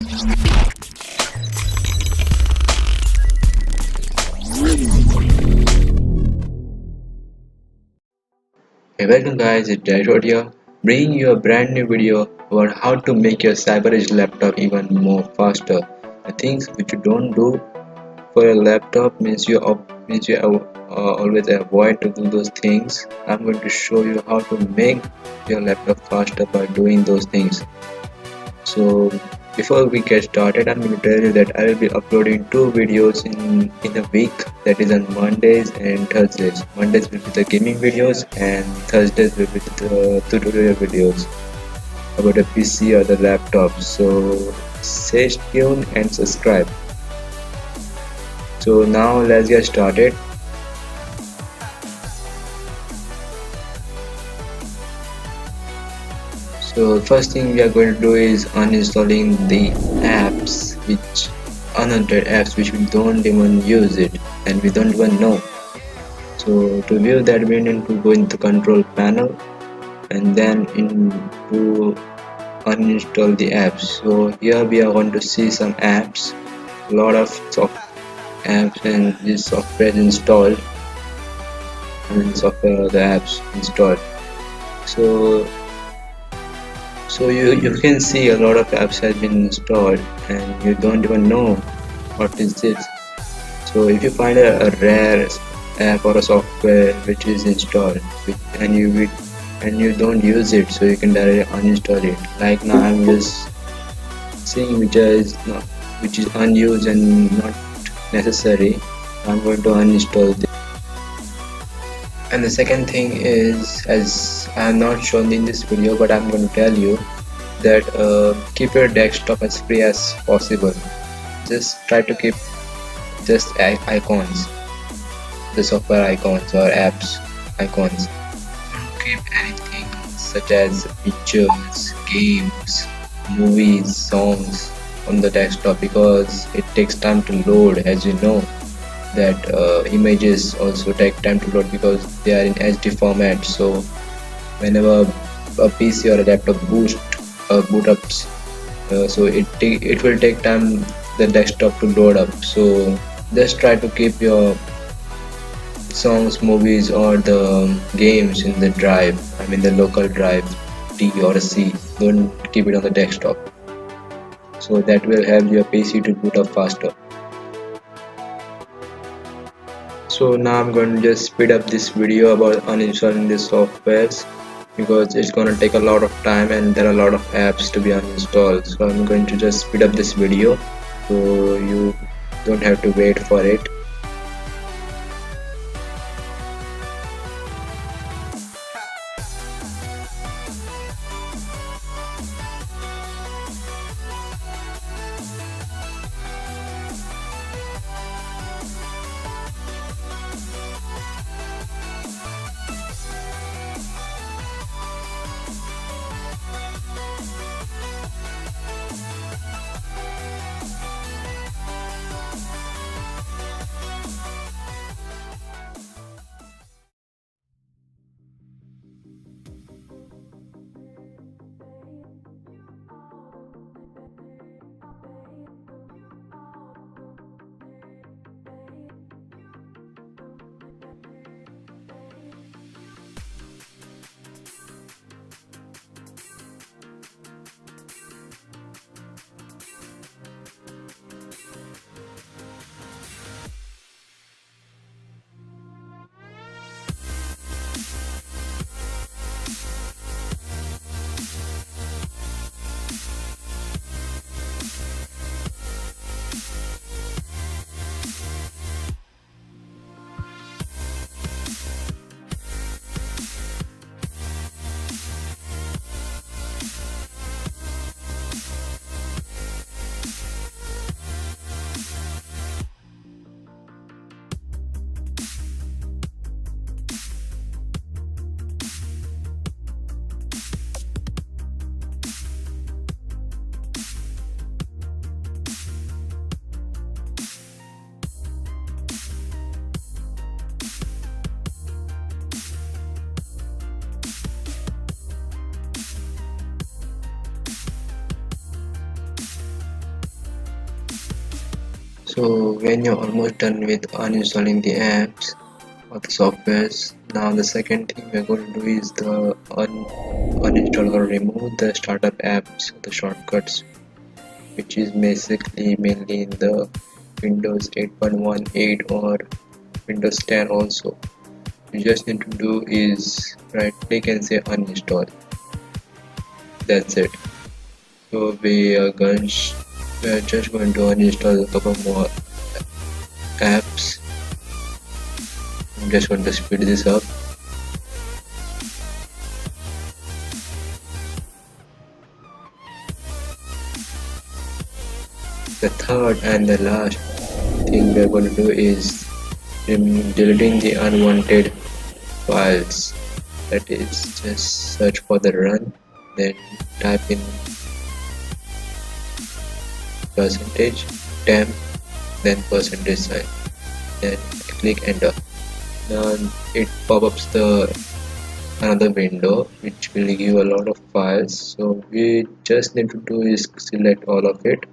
Hey, welcome guys, it's DeadShot here, bringing you a brand new video about how to make your Cyberage laptop even more faster. The things which you don't do for your laptop means you always avoid to do those things. I'm going to show you how to make your laptop faster by doing those things. So before we get started, I'm going to tell you that I will be uploading two videos in a week, that is on Mondays and Thursdays. Mondays will be the gaming videos and Thursdays will be the tutorial videos about the PC or the laptop. So stay tuned and subscribe. So now let's get started. So first thing we are going to do is uninstalling the apps, which unwanted apps which we don't even use it and we don't even know. So to view that, we need to go into control panel and then into uninstall the apps. So here we are going to see some apps, a lot of apps, and this software is installed, and software or the apps installed. So you can see a lot of apps have been installed and you don't even know what is this. So if you find a rare app or a software which is installed and you don't use it, so you can directly uninstall it. Like now I'm just seeing which is unused and not necessary. I'm going to uninstall this. And the second thing is, as I am not shown in this video, but I'm going to tell you that keep your desktop as free as possible. Just try to keep just icons, the software icons or apps icons. Don't keep anything such as pictures, games, movies, songs on the desktop, because it takes time to load. As you know that images also take time to load because they are in HD format. So whenever a PC or a laptop boot ups, so it will take time the desktop to load up. So just try to keep your songs, movies or the games in the drive, I mean the local drive, D or C. Don't keep it on the desktop, so that will help your PC to boot up faster. So now I'm going to just speed up this video about uninstalling these softwares, because it's going to take a lot of time and there are a lot of apps to be uninstalled. So I'm going to just speed up this video so you don't have to wait for it. So when you're almost done with uninstalling the apps or the softwares, now the second thing we're going to do is the uninstall or remove the startup apps, the shortcuts, which is basically mainly in the Windows 8.18 or Windows 10 also. You just need to do is right click and say uninstall. That's it. So we are just going to uninstall a couple more apps. I'm just going to speed this up. The third and the last thing we are going to do is deleting the unwanted files. That is, just search for the run, then type in percentage temp, then percentage sign, then click enter. Now it pop-ups the another window which will give a lot of files, so we just need to do is select all of it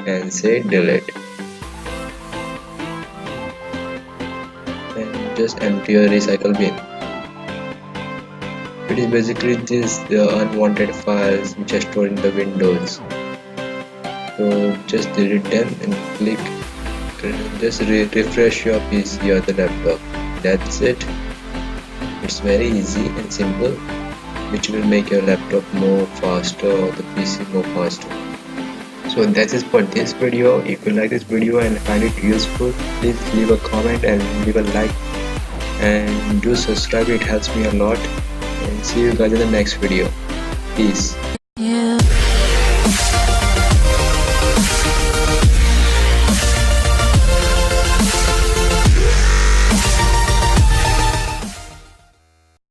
and say delete, and just empty your recycle bin. It is basically this the unwanted files which are stored in the windows, so just delete them and click just refresh your PC or the laptop. That's it. It's very easy and simple, which will make your laptop more faster or the PC more faster. So that is for this video. If you like this video and find it useful, please leave a comment and leave a like, and do subscribe, it helps me a lot. And see you guys in the next video. Peace. Yeah.